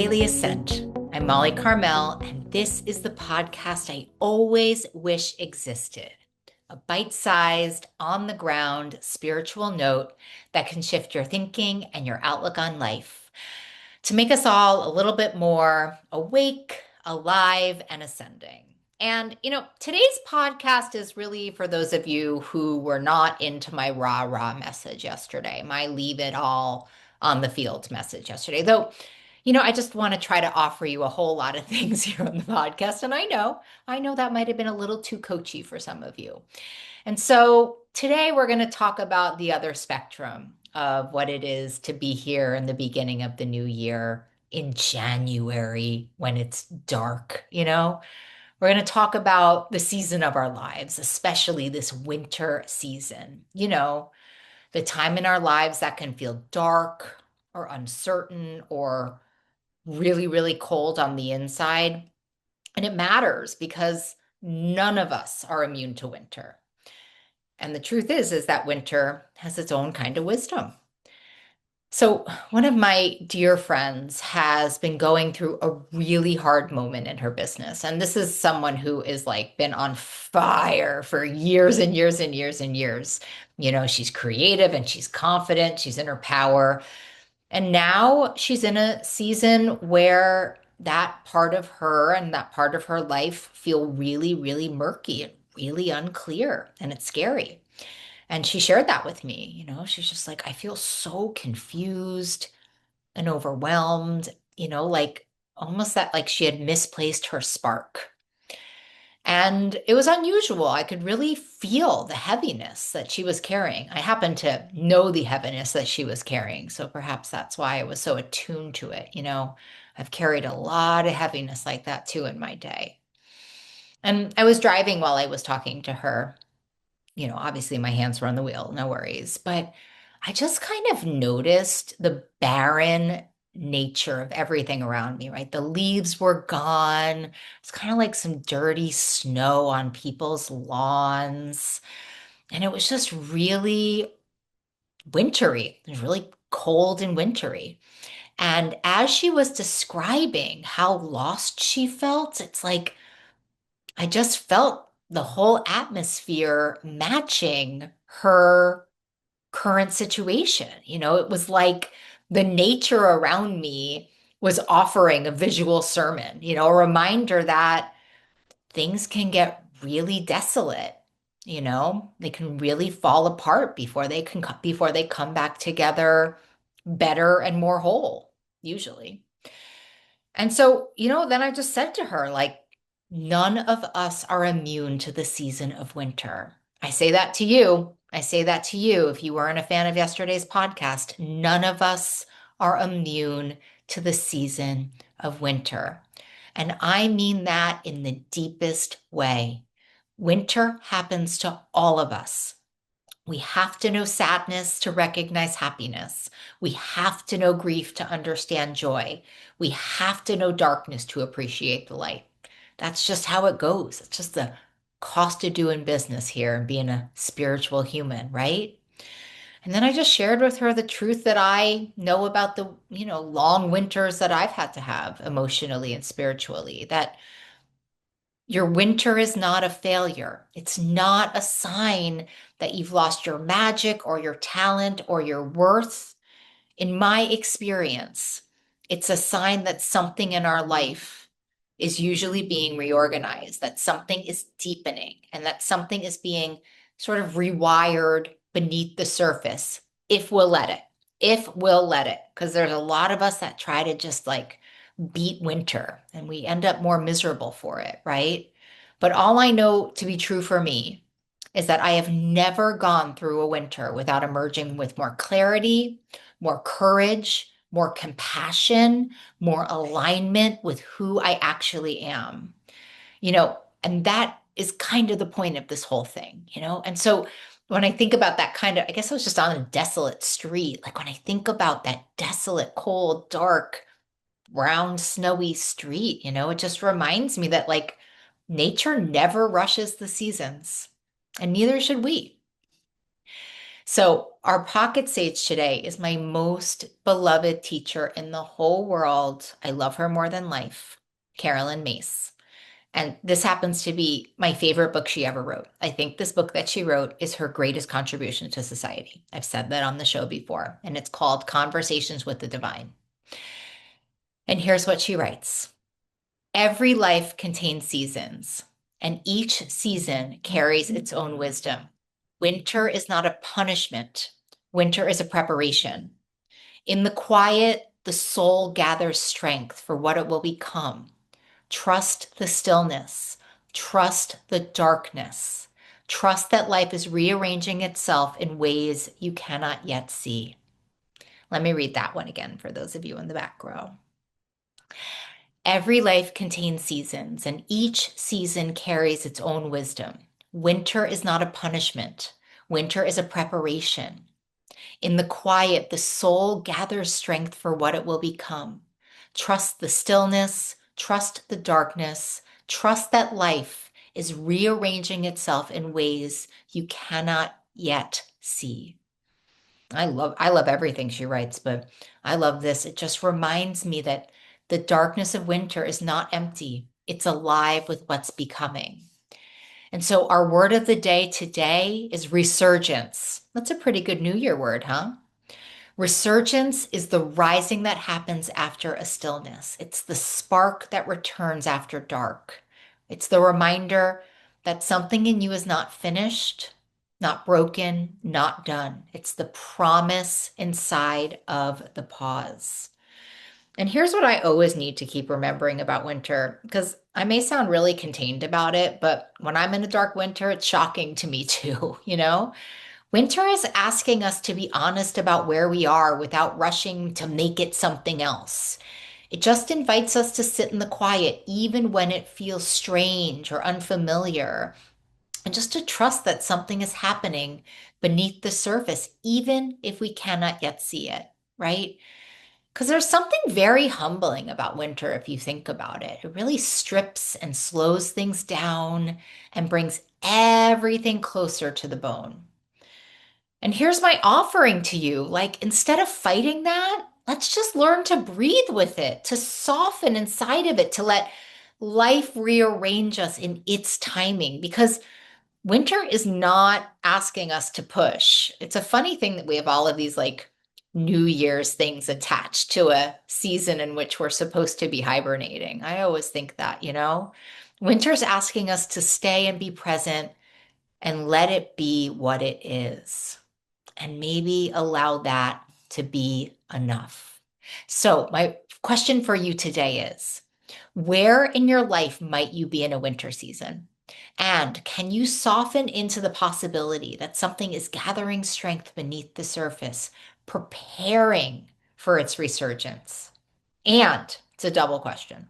Daily Ascent. I'm Molly Carmel, and this is the podcast I always wish existed. A bite sized, on the ground spiritual note that can shift your thinking and your outlook on life to make us all a little bit more awake, alive, and ascending. And, today's podcast is really for those of you who were not into my rah rah message yesterday, my leave it all on the field message yesterday. Though, I just want to try to offer you a whole lot of things here on the podcast. And I know that might have been a little too coachy for some of you. And so today we're going to talk about the other spectrum of what it is to be here in the beginning of the new year in January when it's dark, We're going to talk about the season of our lives, especially this winter season, the time in our lives that can feel dark or uncertain or really, really cold on the inside. And it matters because none of us are immune to winter. And the truth is that winter has its own kind of wisdom. So, one of my dear friends has been going through a really hard moment in her business. And this is someone who is like been on fire for years and years and years and years. She's creative and she's confident, she's in her power. And now she's in a season where that part of her and that part of her life feel really, really murky and really unclear. And it's scary. And she shared that with me. She's just like, I feel so confused and overwhelmed, like almost that like she had misplaced her spark. And it was unusual. I could really feel the heaviness that she was carrying. I happen to know the heaviness that she was carrying. So perhaps that's why I was so attuned to it. I've carried a lot of heaviness like that too in my day. And I was driving while I was talking to her. Obviously my hands were on the wheel, no worries. But I just kind of noticed the barren nature of everything around me, right? The leaves were gone. It's kind of like some dirty snow on people's lawns. And it was just really wintry. It was really cold and wintry. And as she was describing how lost she felt, it's like I just felt the whole atmosphere matching her current situation. It was like the nature around me was offering a visual sermon, a reminder that things can get really desolate. They can really fall apart before they come back together better and more whole, usually. And so, then I just said to her, like, none of us are immune to the season of winter. I say that to you. I say that to you. If you weren't a fan of yesterday's podcast, none of us are immune to the season of winter. And I mean that in the deepest way. Winter happens to all of us. We have to know sadness to recognize happiness. We have to know grief to understand joy. We have to know darkness to appreciate the light. That's just how it goes. It's just the cost of doing business here and being a spiritual human, right? And then I just shared with her the truth that I know about the, long winters that I've had to have emotionally and spiritually, that your winter is not a failure. It's not a sign that you've lost your magic or your talent or your worth. In my experience, it's a sign that something in our life is usually being reorganized, that something is deepening, and that something is being sort of rewired beneath the surface, if we'll let it. If we'll let it. Because there's a lot of us that try to just like beat winter and we end up more miserable for it, right? But all I know to be true for me is that I have never gone through a winter without emerging with more clarity, more courage, more compassion, more alignment with who I actually am. And that is kind of the point of this whole thing. And so when I think about that kind of, I guess I was just on a desolate street. Like when I think about that desolate, cold, dark, brown, snowy street, it just reminds me that like nature never rushes the seasons, and neither should we. So, our pocket sage today is my most beloved teacher in the whole world. I love her more than life, Carolyn Mace. And this happens to be my favorite book she ever wrote. I think this book that she wrote is her greatest contribution to society. I've said that on the show before, and it's called Conversations with the Divine. And here's what she writes. Every life contains seasons, and each season carries its own wisdom. Winter is not a punishment. Winter is a preparation. In the quiet, the soul gathers strength for what it will become. Trust the stillness. Trust the darkness. Trust that life is rearranging itself in ways you cannot yet see. Let me read that one again for those of you in the back row. Every life contains seasons, and each season carries its own wisdom. Winter is not a punishment. Winter is a preparation. In the quiet, the soul gathers strength for what it will become. Trust the stillness, trust the darkness, trust that life is rearranging itself in ways you cannot yet see. I love everything she writes, but I love this. It just reminds me that the darkness of winter is not empty. It's alive with what's becoming. And so our word of the day today is resurgence. That's a pretty good New Year word, huh? Resurgence is the rising that happens after a stillness. It's the spark that returns after dark. It's the reminder that something in you is not finished, not broken, not done. It's the promise inside of the pause. And here's what I always need to keep remembering about winter, because I may sound really contained about it, but when I'm in a dark winter, it's shocking to me too, you know? Winter is asking us to be honest about where we are without rushing to make it something else. It just invites us to sit in the quiet, even when it feels strange or unfamiliar, and just to trust that something is happening beneath the surface, even if we cannot yet see it, right? Because there's something very humbling about winter if you think about it. It really strips and slows things down and brings everything closer to the bone. And here's my offering to you. Like, instead of fighting that, let's just learn to breathe with it, to soften inside of it, to let life rearrange us in its timing. Because winter is not asking us to push. It's a funny thing that we have all of these like New Year's things attached to a season in which we're supposed to be hibernating. I always think that, you know? Winter's asking us to stay and be present and let it be what it is, and maybe allow that to be enough. So, my question for you today is, where in your life might you be in a winter season? And can you soften into the possibility that something is gathering strength beneath the surface, preparing for its resurgence? And it's a double question.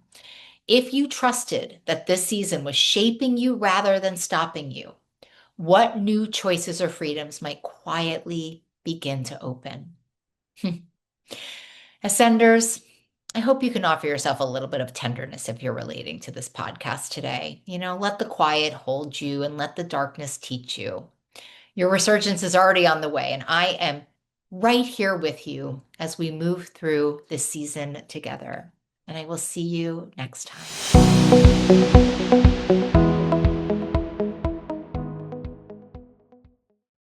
If you trusted that this season was shaping you rather than stopping you, what new choices or freedoms might quietly begin to open? Ascenders, I hope you can offer yourself a little bit of tenderness if you're relating to this podcast today. You know, let the quiet hold you and let the darkness teach you. Your resurgence is already on the way, and I am right here with you as we move through this season together. And I will see you next time.